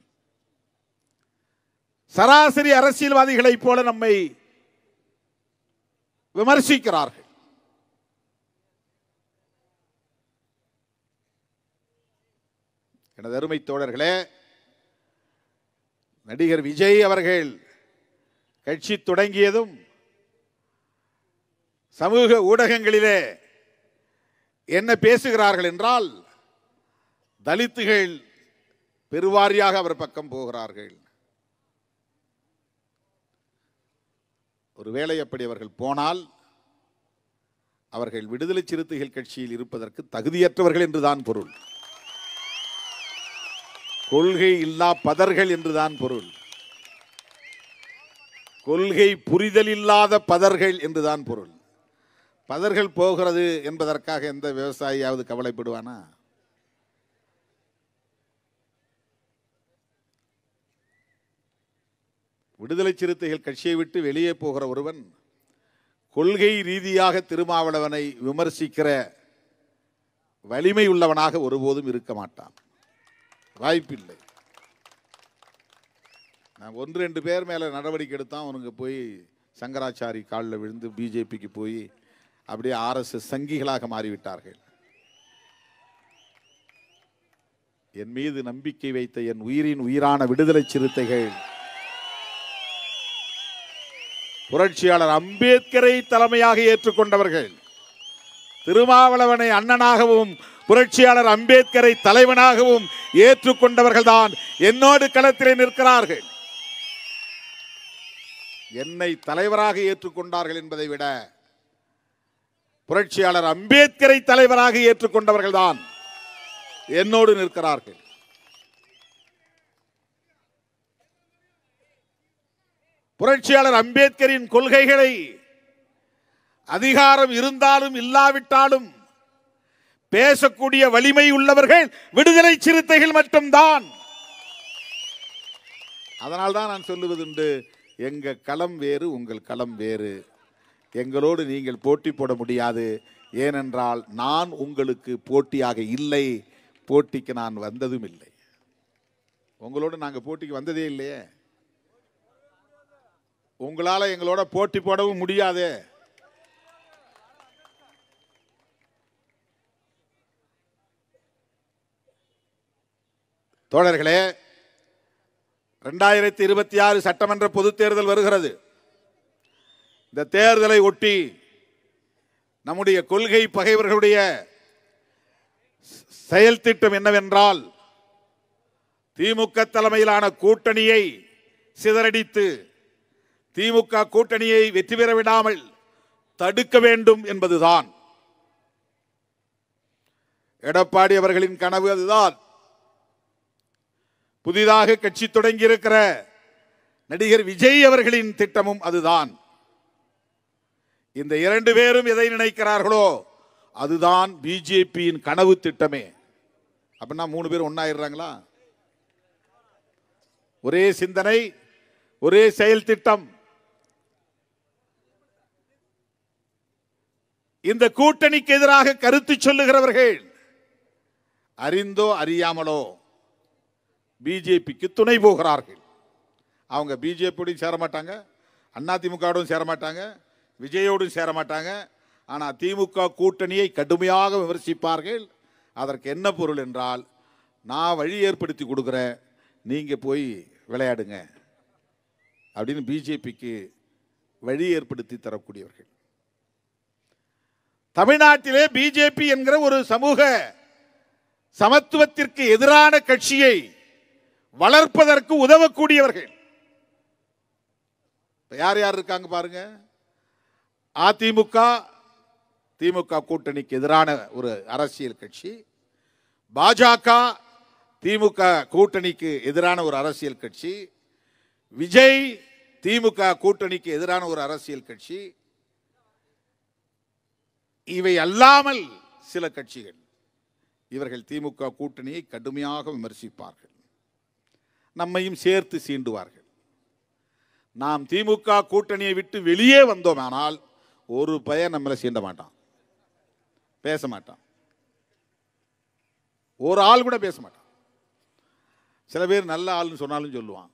சராசரி அரசியல்வாதிகளைப் போல நம்மை விமர்சிக்கிறார்கள். எனது அருமை தோழர்களே, நடிகர் விஜய் அவர்கள் கட்சி தொடங்கியதும் சமூக ஊடகங்களிலே என்ன பேசுகிறார்கள் என்றால், தலித்துகள் பெருவாரியாக அவர் பக்கம் போகிறார்கள். ஒருவேளை அப்படி அவர்கள் போனால் அவர்கள் விடுதலை சிறுத்தைகள் கட்சியில் இருப்பதற்கு தகுதியற்றவர்கள் என்றுதான் பொருள். கொள்கை இல்லா பதர்கள் என்றுதான் பொருள். கொள்கை புரிதல் இல்லாத பதர்கள் என்றுதான் பொருள். பதர்கள் போகிறது என்பதற்காக எந்த விவசாயியாவது கவலைப்படுவானா? விடுதலை சிறுத்தைகள் கட்சியை விட்டு வெளியே போகிற ஒருவன் கொள்கை ரீதியாக திருமாவளவனை விமர்சிக்கிற வலிமை உள்ளவனாக ஒருபோதும் இருக்க மாட்டான். வாய்ப்பில்லை. நான் 1-2 பேர் மேல நடவடிக்கை எடுத்தான் அவனுக்கு போய் சங்கராச்சாரி காலில் விழுந்து பிஜேபிக்கு போய் அப்படியே RSS சங்கிகளாக மாறிவிட்டார்கள். என் மீது நம்பிக்கை வைத்த என் உயிரின் உயிரான விடுதலை சிறுத்தைகள் புரட்சியாளர் அம்பேத்கரை தலைமையாக ஏற்றுக்கொண்டவர்கள். திருமாவளவனை அண்ணனாகவும் புரட்சியாளர் அம்பேத்கரை தலைவனாகவும் ஏற்றுக்கொண்டவர்கள் தான் என்னோடு களத்திலே நிற்கிறார்கள். என்னை தலைவராக ஏற்றுக்கொண்டார்கள் என்பதை விட புரட்சியாளர் அம்பேத்கரை தலைவராக ஏற்றுக்கொண்டவர்கள் தான் என்னோடு நிற்கிறார்கள். புரட்சியாளர் அம்பேத்கரின் கொள்கைகளை அதிகாரம் இருந்தாலும் இல்லாவிட்டாலும் பேசக்கூடிய வலிமை உள்ளவர்கள் விடுதலை சிறுத்தைகள் மட்டும்தான். அதனால்தான் நான் சொல்லுவதுண்டு, எங்க களம் வேறு, உங்கள் களம் வேறு. எங்களோடு நீங்கள் போட்டி போட முடியாது. ஏனென்றால் நான் உங்களுக்கு போட்டியாக இல்லை, போட்டிக்கு நான் வந்ததும் இல்லை. உங்களோட நாங்கள் போட்டிக்கு வந்ததே இல்லையே. உங்களால் எங்களோட போட்டி போடவும் முடியாது. தோழர்களே, 2026 சட்டமன்ற பொதுத் தேர்தல் வருகிறது. இந்த தேர்தலை ஒட்டி நம்முடைய கொள்கை பகைவர்களுடைய செயல் திட்டம் என்னவென்றால், திமுக தலைமையிலான கூட்டணியை சிதறடித்து திமுக கூட்டணியை வெற்றி பெற விடாமல் தடுக்க வேண்டும் என்பதுதான். எடப்பாடி அவர்களின் கனவு அதுதான். புதிதாக கட்சி தொடங்கியிருக்கிற நடிகர் விஜய் அவர்களின் திட்டமும் அதுதான். இந்த இரண்டு பேரும் எதை நினைக்கிறார்களோ அதுதான் பிஜேபியின் கனவு திட்டமே. அப்படின்னா 3 பேர் ஒன்னாயிடுறாங்களா? ஒரே சிந்தனை, ஒரே செயல் திட்டம். இந்த கூட்டணிக்கு எதிராக கருத்து சொல்லுகிறவர்கள் அறிந்தோ அறியாமலோ பிஜேபிக்கு துணை போகிறார்கள். அவங்க பிஜேபியோடும் சேர மாட்டாங்க, அதிமுகவோடும் சேர மாட்டாங்க, விஜயோடும் சேர மாட்டாங்க. ஆனால் திமுக கூட்டணியை கடுமையாக விமர்சிப்பார்கள். அதற்கு என்ன பொருள் என்றால், நான் வழி ஏற்படுத்தி கொடுக்குறேன், நீங்க போய் விளையாடுங்க அப்படின்னு பிஜேபிக்கு வழி ஏற்படுத்தி தரக்கூடியவர்கள். தமிழ்நாட்டிலே பிஜேபி என்கிற ஒரு சமூக சமத்துவத்திற்கு எதிரான கட்சியை வளர்ப்பதற்கு உதவக்கூடியவர்கள் யார் யார் இருக்காங்க பாருங்க. அதிமுக, திமுக கூட்டணிக்கு எதிரான ஒரு அரசியல் கட்சி. பாஜக, திமுக கூட்டணிக்கு எதிரான ஒரு அரசியல் கட்சி. விஜய், திமுக கூட்டணிக்கு எதிரான ஒரு அரசியல் கட்சி. இவை அல்லாமல் சில கட்சிகள், இவர்கள் திமுக கூட்டணியை கடுமையாக விமர்சிப்பார்கள், நம்மையும் சேர்த்து சீண்டுவார்கள். நாம் திமுக கூட்டணியை விட்டு வெளியே வந்தோமானால் ஒரு பையன் நம்மளை சீண்ட மாட்டான், பேச மாட்டான், ஒரு ஆள் கூட பேச மாட்டான். சில பேர் நல்ல ஆள்னு சொன்னாலும் சொல்லுவான்.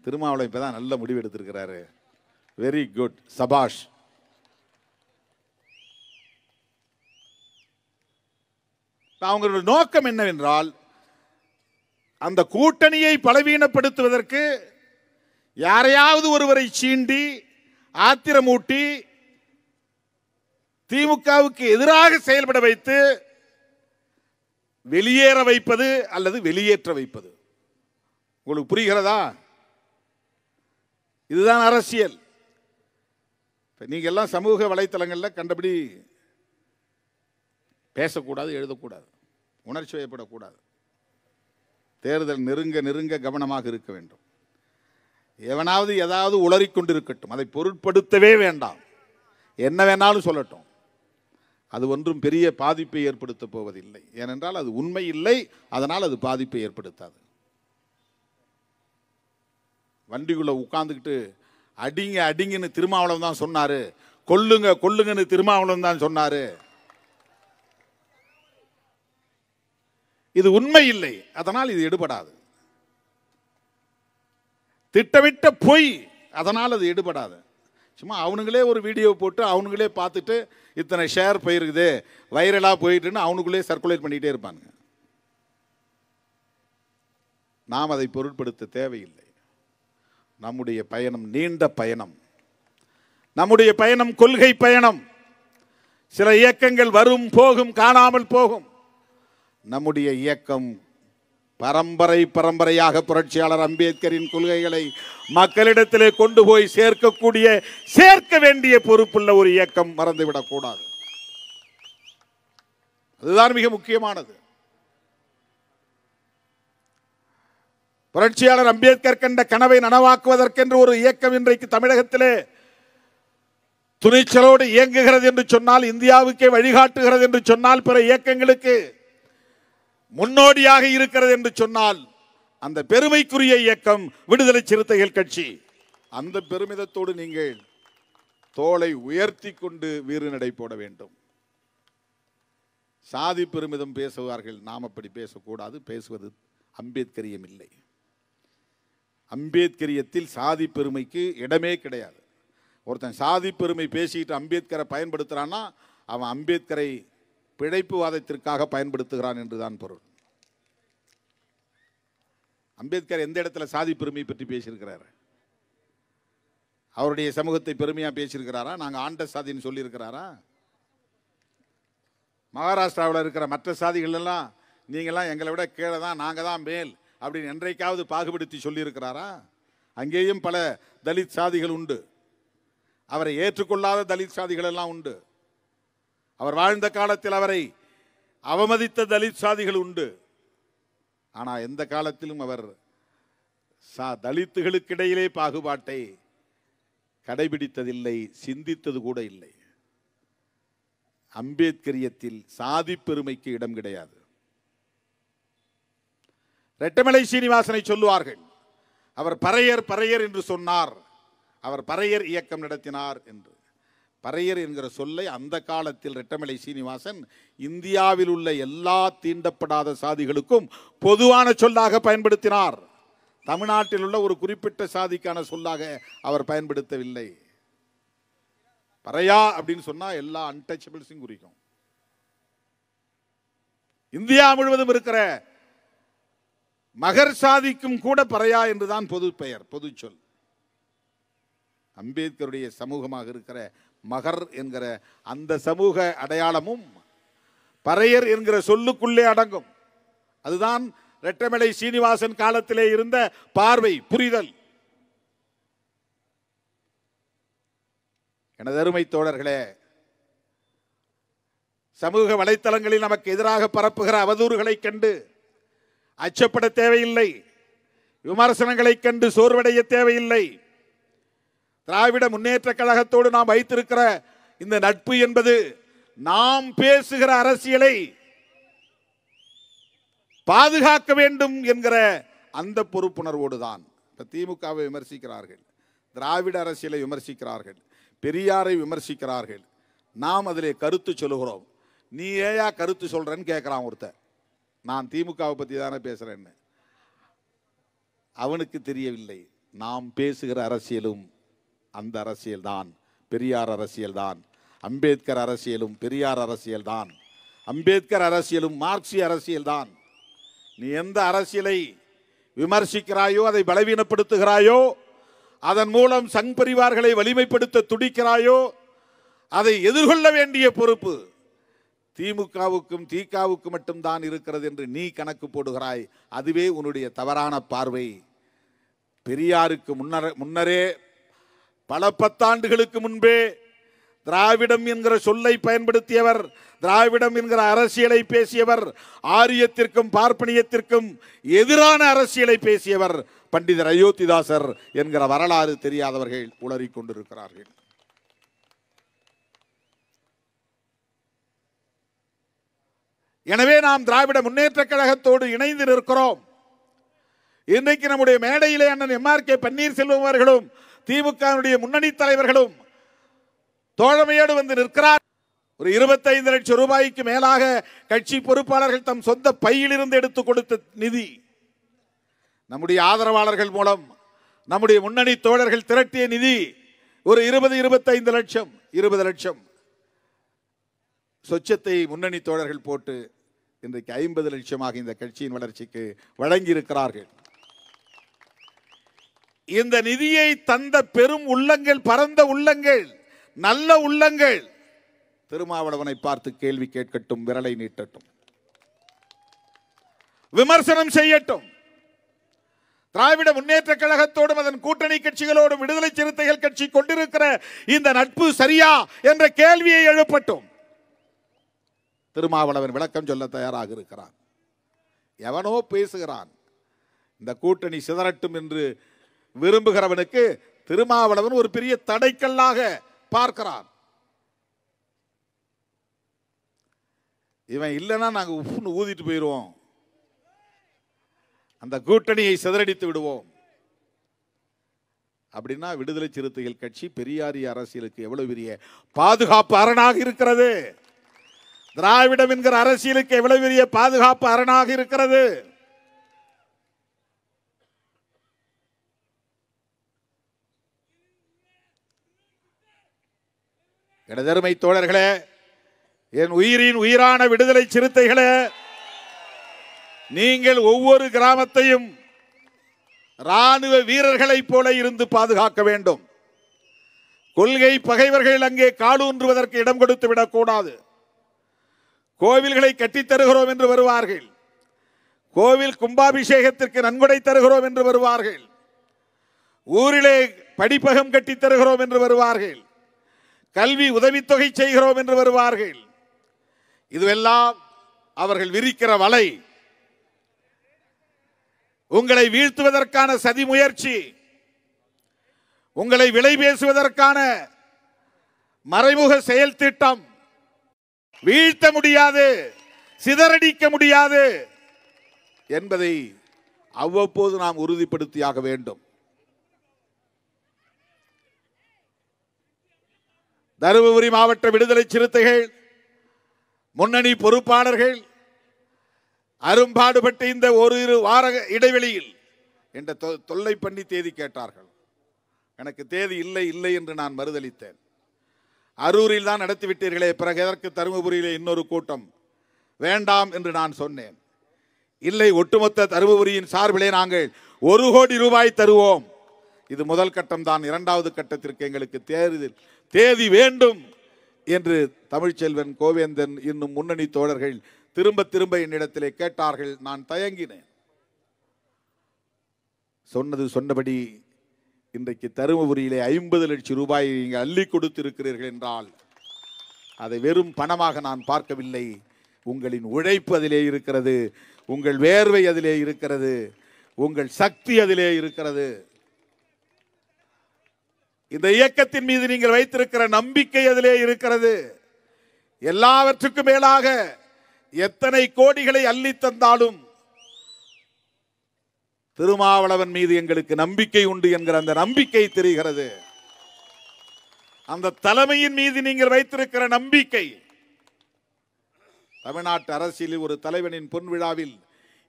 திருமாவளவன் இப்பதான் நல்ல முடிவு எடுத்திருக்கிறாரு, வெரி குட், சபாஷ். அவங்களுடைய நோக்கம் என்னவென்றால், அந்த கூட்டணியை பலவீனப்படுத்துவதற்கு யாரையாவது ஒருவரை சீண்டி ஆத்திரமூட்டி திமுகவுக்கு எதிராக செயல்பட வைத்து வெளியேற வைப்பது அல்லது வெளியேற்ற வைப்பது. உங்களுக்கு புரிகிறதா? இதுதான் அரசியல். நீங்க எல்லாம் சமூக வலைத்தளங்களில் கண்டபடி பேசக்கூடாது, எழுதக்கூடாது, உணர்ச்சி வயப்படக்கூடாது. தேர்தல் நெருங்க நெருங்க கவனமாக இருக்க வேண்டும். எவனாவது ஏதாவது உளறிக்கொண்டிருக்கட்டும், அதை பொருட்படுத்தவே வேண்டாம். என்ன வேணாலும் சொல்லட்டும், அது ஒன்றும் பெரிய பாதிப்பை ஏற்படுத்த போவதில்லை. ஏனென்றால் அது உண்மை இல்லை, அதனால் அது பாதிப்பை ஏற்படுத்தாது. வண்டிக்குள்ள உட்கார்ந்துக்கிட்டு அடிங்க அடிங்கன்னு திருமாவளவன் தான் சொன்னாரு, கொல்லுங்க கொல்லுங்கன்னு திருமாவளவன் தான் சொன்னாரு. இது உண்மை இல்லை, அதனால் இது எடுபடாது. திட்டமிட்ட பொய், அதனால் அது எடுபடாது. சும்மா அவனுங்களே ஒரு வீடியோ போட்டு அவனுங்களே பார்த்துட்டு இத்தனை ஷேர் போயிருக்குது, வைரலாக போயிட்டுன்னு அவனுக்குள்ளே சர்க்குலேட் பண்ணிக்கிட்டே இருப்பாங்க. நாம் அதை பொருட்படுத்த தேவையில்லை. நம்முடைய பயணம் நீண்ட பயணம், நம்முடைய பயணம் கொள்கை பயணம். சில இயக்கங்கள் வரும் போகும், காணாமல் போகும். நம்முடைய இயக்கம் பரம்பரை பரம்பரையாக புரட்சியாளர் அம்பேத்கரின் கொள்கைகளை மக்களிடத்திலே கொண்டு போய் சேர்க்க வேண்டிய பொறுப்புள்ள ஒரு இயக்கம், மறந்துவிடக் கூடாது. அதுதான் மிக முக்கியமானது. புரட்சியாளர் அம்பேத்கர் கண்ட கனவை நனவாக்குவதற்கென்று ஒரு இயக்கம் இன்றைக்கு தமிழகத்திலே துணிச்சலோடு இயங்குகிறது என்று சொன்னால், இந்தியாவுக்கே வழிகாட்டுகிறது என்று சொன்னால், பிற இயக்கங்களுக்கு முன்னோடியாக இருக்கிறது என்று சொன்னால், அந்த பெருமைக்குரிய இயக்கம் விடுதலை சிறுத்தைகள் கட்சி. அந்த பெருமிதத்தோடு நீங்கள் தோளை உயர்த்தி கொண்டு வீறு நடை போட வேண்டும். சாதி பெருமிதம் பேசுவார்கள், நாம் அப்படி பேசக்கூடாது. பேசுவது அம்பேத்கரியம் இல்லை. அம்பேத்கரியத்தில் சாதி பெருமைக்கு இடமே கிடையாது. ஒருத்தன் சாதி பெருமை பேசிட்டு அம்பேத்கரை பயன்படுத்துறான்னா அவன் அம்பேத்கரை பிழைப்புவாதத்திற்காக பயன்படுத்துகிறான் என்றுதான் பொருள். அம்பேத்கர் எந்த இடத்துல சாதி பெருமை பற்றி பேசியிருக்கிறார்? அவருடைய சமூகத்தை பெருமையாக பேசியிருக்கிறாரா? நாங்கள் ஆண்ட சாதின்னு சொல்லியிருக்கிறாரா? மகாராஷ்டிராவில் இருக்கிற மற்ற சாதிகள் எல்லாம் நீங்களாம் எங்களை விட கீழே தான், நாங்கள் தான் மேல் அப்படின்னு என்றைக்காவது பாகுபடுத்தி சொல்லியிருக்கிறாரா? அங்கேயும் பல தலித் சாதிகள் உண்டு. அவரை ஏற்றுக்கொள்ளாத தலித் சாதிகள் எல்லாம் உண்டு. அவர் வாழ்ந்த காலத்தில் அவரை அவமதித்த தலித் சாதிகள் உண்டு. ஆனால் எந்த காலத்திலும் அவர் தலித்துகளுக்கு இடையிலே பாகுபாட்டை கடைபிடித்ததில்லை, சிந்தித்தது கூட இல்லை. அம்பேத்கரியத்தில் சாதி பெருமைக்கு இடம் கிடையாது. ரெட்டமலை சீனிவாசனை சொல்லுவார்கள், அவர் பறையர் பறையர் என்று சொன்னார், அவர் பறையர் இயக்கம் நடத்தினார் என்று. பறையர் என்கிற சொல்லை அந்த காலத்தில் ரெட்டமலை சீனிவாசன் இந்தியாவில் உள்ள எல்லா தீண்டப்படாத சாதிகளுக்கும் பொதுவான சொல்லாக பயன்படுத்தினார். தமிழ்நாட்டில் உள்ள ஒரு குறிப்பிட்ட சாதிக்கான சொல்லாக அவர் பயன்படுத்தவில்லை. பறையா அப்படின்னு சொன்னா எல்லா அன்டச்சபிள்ஸையும் குறிக்கும். இந்தியா முழுவதும் இருக்கிற மகர் சாதிக்கும் கூட பறையா என்றுதான் பொது பெயர், பொது சொல். அம்பேத்கருடைய சமூகமாக இருக்கிற மகர் என்கிற அந்த சமூக அடையாளமும் பறையர் என்கிற சொல்லுக்குள்ளே அடங்கும். அதுதான் ரெட்டமலை சீனிவாசன் காலத்திலே இருந்த பார்வை, புரிதல். எனது அருமை தோழர்களே, சமூக வலைத்தளங்களில் நமக்கு எதிராக பரப்புகிற அவதூறுகளை கண்டு அச்சப்பட தேவையில்லை. விமர்சனங்களை கண்டு சோர்வடைய தேவையில்லை. திராவிட முன்னேற்ற கழகத்தோடு நாம் வைத்திருக்கிற இந்த நட்பு என்பது நாம் பேசுகிற அரசியலை பாதுகாக்க வேண்டும் என்கிற அந்த பொறுப்புணர்வோடு தான். இப்ப திமுகவை விமர்சிக்கிறார்கள், திராவிட அரசியலை விமர்சிக்கிறார்கள், பெரியாரை விமர்சிக்கிறார்கள். நாம் அதிலே கருத்து சொல்லுகிறோம். நீ ஏயா கருத்து சொல்றன்னு கேட்கிறான் ஒருத்தர். நான் திமுகவை பத்தி தானே பேசுறேன்னு. அவனுக்கு தெரியவில்லை, நாம் பேசுகிற அரசியலும் அந்த அரசியல் தான், பெரியார் அரசியல் தான். அம்பேத்கர் அரசியலும் பெரியார் அரசியல் தான். அம்பேத்கர் அரசியலும் மார்க்சிய அரசியல் தான். நீ எந்த அரசியலை விமர்சிக்கிறாயோ, அதை பலவீனப்படுத்துகிறாயோ, அதன் மூலம் சங் பரிவார்களை வலிமைப்படுத்த துடிக்கிறாயோ, அதை எதிர்கொள்ள வேண்டிய பொறுப்பு திமுகவுக்கும் திகாவுக்கும் மட்டும்தான் இருக்கிறது என்று நீ கணக்கு போடுகிறாய். அதுவே உன்னுடைய தவறான பார்வை. பெரியாருக்கு முன்னரே பல பத்தாண்டுகளுக்கு முன்பே திராவிடம் என்கிற சொல்லை பயன்படுத்தியவர், திராவிடம் என்கிற அரசியலை பேசியவர், ஆரியத்திற்கும் பார்ப்பனியத்திற்கும் எதிரான அரசியலை பேசியவர் பண்டிதர் அயோத்திதாசர் என்கிற வரலாறு தெரியாதவர்கள் உளறிக் கொண்டிருக்கிறார்கள். எனவே நாம் திராவிட முன்னேற்ற கழகத்தோடு இணைந்து நிற்கிறோம். இன்றைக்கு நம்முடைய மேடையிலே அண்ணன் MRK பன்னீர்செல்வம் அவர்களும் திமுக முன்னணி தலைவர்களும் தோழமையோடு வந்து நிற்கிறார். ஒரு 25 லட்சம் ரூபாய்க்கு மேலாக கட்சி பொறுப்பாளர்கள் தம் சொந்த பையிலிருந்து எடுத்துக் கொடுத்த நிதி, நம்முடைய ஆதரவாளர்கள் மூலம் நம்முடைய முன்னணி தோழர்கள் திரட்டிய நிதி ஒரு 20-25 லட்சம், 20 லட்சம் சொச்சத்தை முன்னணி தோழர்கள் போட்டு இன்றைக்கு 50 லட்சமாக இந்த கட்சியின் வளர்ச்சிக்கு வழங்கி இருக்கிறார்கள். இந்த நிதியை தந்த பெரும் உள்ளங்கள், பரந்த உள்ளங்கள், நல்ல உள்ளங்கள் திருமாவளவனை பார்த்து கேள்வி கேட்கட்டும், விரலை நீட்டட்டும், விமர்சனம் செய்யட்டும். திராவிட முன்னேற்ற கழகத்தோடும் அதன் கூட்டணி கட்சிகளோடும் விடுதலை சிறுத்தைகள் கட்சி கொண்டிருக்கிற இந்த நட்பு சரியா என்ற கேள்வியை எழுப்பட்டும். திருமாவளவன் விளக்கம் சொல்ல தயாராக இருக்கிறான். எவனோ பேசுகிறான், இந்த கூட்டணி சிதறட்டும் என்று விரும்புகிறவனுக்கு திருமாவளவன் ஒரு பெரிய தடைக்கல்லாக பார்க்கிறான். இவன் இல்லைன்னா நாங்க உப்புன்னு ஊதிட்டு போயிடுவோம், அந்த கூட்டணியை சிதறடித்து விடுவோம். அப்படின்னா விடுதலை சிறுத்தைகள் கட்சி பெரியாரிய அரசியலுக்கு எவ்வளவு பெரிய பாதுகாப்பு அரணாக இருக்கிறது. திராவிடம் என்கிற அரசியலுக்கு எவ்வளவு பெரிய பாதுகாப்பு அரணாக இருக்கிறது. எனதருமை தோழர்களே, என் உயிரின் உயிரான விடுதலை சிறுத்தைகளே, நீங்கள் ஒவ்வொரு கிராமத்தையும் ராணுவ வீரர்களைப் போல இருந்து பாதுகாக்க வேண்டும். கொள்கை பகைவர்கள் அங்கே காலூன்றுவதற்கு இடம் கொடுத்து விடக்கூடாது. கோவில்களை கட்டித் தருகிறோம் என்று வருவார்கள், கோவில் கும்பாபிஷேகத்திற்கு நன்கொடை தருகிறோம் என்று வருவார்கள், ஊரிலே படிப்பகம் கட்டித் தருகிறோம் என்று வருவார்கள், கல்வி உதவித்தொகை செய்கிறோம் என்று வருவார்கள். இதுவெல்லாம் அவர்கள் விரிக்கிற வலை, உங்களை வீழ்த்துவதற்கான சதி முயற்சி, உங்களை விலை பேசுவதற்கான மறைமுக செயல் திட்டம். வீழ்த்த முடியாது, சிதறடிக்க முடியாது என்பதை அவ்வப்போது நாம் உறுதிப்படுத்தியாக வேண்டும். தருமபுரி மாவட்ட விடுதலை சிறுத்தைகள் முன்னணி பொறுப்பாளர்கள் அரும்பாடுபட்டு இந்த ஒரு வார இடைவெளியில் என்ற தொல்லை பண்ணி தேதி கேட்டார்கள். எனக்கு தேதி இல்லை இல்லை என்று நான் மறுதளித்தேன். அரூரில் தான் நடத்திவிட்டீர்களே, பிறகு எதற்கு தருமபுரியிலே இன்னொரு கூட்டம் வேண்டாம் என்று நான் சொன்னேன். இல்லை, ஒட்டுமொத்த தருமபுரியின் சார்பிலே நாங்கள் 1 கோடி ரூபாய் தருவோம். இது முதல் கட்டம் தான். 2வது கட்டத்திற்கு எங்களுக்கு தேதி வேண்டும் என்று தமிழ்ச்செல்வன், கோவேந்தன், இன்னும் முன்னணி தோழர்கள் திரும்ப திரும்ப என்னிடத்திலே கேட்டார்கள். நான் தயங்கினேன். சொன்னது சொன்னபடி இன்றைக்கு தருமபுரியிலே 50 லட்சம் ரூபாயை நீங்கள் அள்ளி கொடுத்திருக்கிறீர்கள் என்றால் அதை வெறும் பணமாக நான் பார்க்கவில்லை. உங்களின் உழைப்பு அதிலே இருக்கிறது, உங்கள் வேர்வை அதிலே இருக்கிறது, உங்கள் சக்தி அதிலே இருக்கிறது. இந்த இயக்கத்தின் மீது நீங்கள் வைத்திருக்கிற நம்பிக்கை அதிலே இருக்கிறது. எல்லாவற்றுக்கும் மேலாக எத்தனை கோடிகளை அள்ளி தந்தாலும் திருமாவளவன் மீது எங்களுக்கு நம்பிக்கை உண்டு என்கிற அந்த நம்பிக்கை தெரிகிறது. அந்த தலைமையின் மீது நீங்கள் வைத்திருக்கிற நம்பிக்கை. தமிழ்நாட்டு அரசியலில் ஒரு தலைவனின் பொன் விழாவில்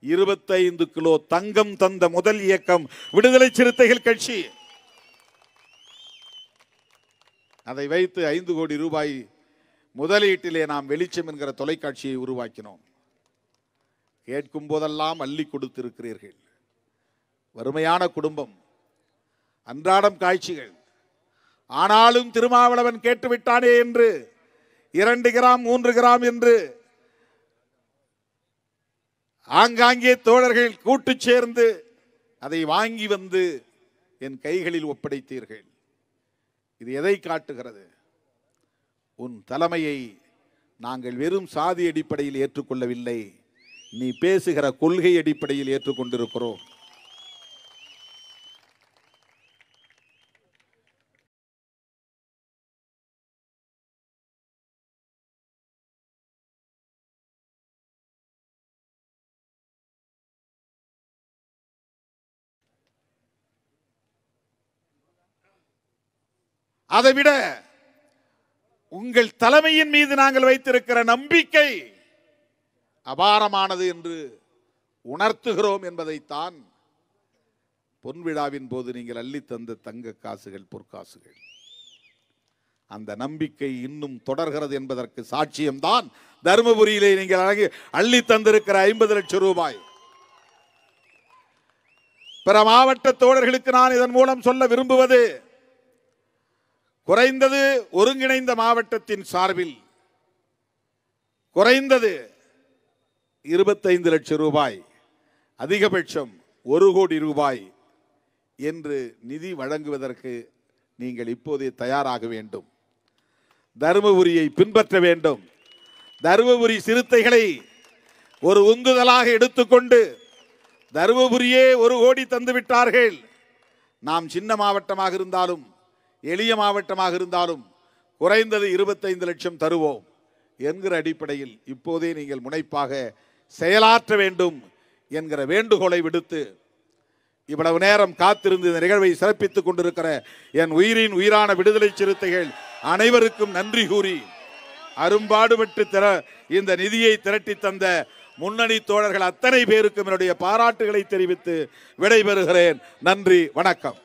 25 கிலோ தங்கம் தந்த முதல் இயக்கம் விடுதலை சிறுத்தைகள் கட்சி. அதை வைத்து 5 கோடி ரூபாய் முதலீட்டிலே நாம் வெளிச்சம் என்கிற தொலைக்காட்சியை உருவாக்கினோம். கேட்கும் போதெல்லாம் அள்ளி கொடுத்திருக்கிறீர்கள். வறுமையான குடும்பம், அன்றாடம் காட்சிகள். ஆனாலும் திருமாவளவன் கேட்டுவிட்டானே என்று 2 கிராம் 3 கிராம் என்று ஆங்காங்கே தோழர்கள் கூட்டு சேர்ந்து அதை வாங்கி வந்து என் கைகளில் ஒப்படைத்தீர்கள். இது எதை காட்டுகிறது? உன் தலைமையை நாங்கள் வெறும் சாதி அடிப்படையில் ஏற்றுக்கொள்ளவில்லை, நீ பேசுகிற கொள்கை அடிப்படையில் ஏற்றுக்கொண்டிருக்கிறோம். அதைவிட உங்கள் தலைமையின் மீது நாங்கள் வைத்திருக்கிற நம்பிக்கை அபாரமானது என்று உணர்த்துகிறோம் என்பதைத்தான் பொன்விழாவின் போது நீங்கள் அள்ளி தந்த தங்க காசுகள், பொற்காசுகள். அந்த நம்பிக்கை இன்னும் தொடர்கிறது என்பதற்கு சாட்சியம்தான் தருமபுரியிலே நீங்கள் அள்ளி தந்திருக்கிற 50 லட்சம் ரூபாய். பிற மாவட்ட தோழர்களுக்கு நான் இதன் மூலம் சொல்ல விரும்புவது, குறைந்தது ஒருங்கிணைந்த மாவட்டத்தின் சார்பில் குறைந்தது 25 லட்சம் ரூபாய், அதிகபட்சம் 1 கோடி ரூபாய் என்று நிதி வழங்குவதற்கு நீங்கள் இப்போதே தயாராக வேண்டும். தருமபுரியை பின்பற்ற வேண்டும். தருமபுரி சிறுத்தைகளை ஒரு உந்துதலாக எடுத்துக்கொண்டு தருமபுரியே 1 கோடி தந்துவிட்டார்கள். நாம் சின்ன மாவட்டமாக இருந்தாலும் எளிய மாவட்டமாக இருந்தாலும் குறைந்தது 25 லட்சம் தருவோம் என்கிற அடிப்படையில் இப்போதே நீங்கள் முனைப்பாக செயலாற்ற வேண்டும் என்கிற வேண்டுகோளை விடுத்து இவ்வளவு நேரம் காத்திருந்து இந்த நிகழ்வை சிறப்பித்துக் கொண்டிருக்கிற என் உயிரின் உயிரான விடுதலை சிறுத்தைகள் அனைவருக்கும் நன்றி கூறி, அரும்பாடுபட்டு இந்த நிதியை திரட்டி தந்த முன்னணி தோழர்கள் அத்தனை பேருக்கும் என்னுடைய பாராட்டுகளை தெரிவித்து விடைபெறுகிறேன். நன்றி, வணக்கம்.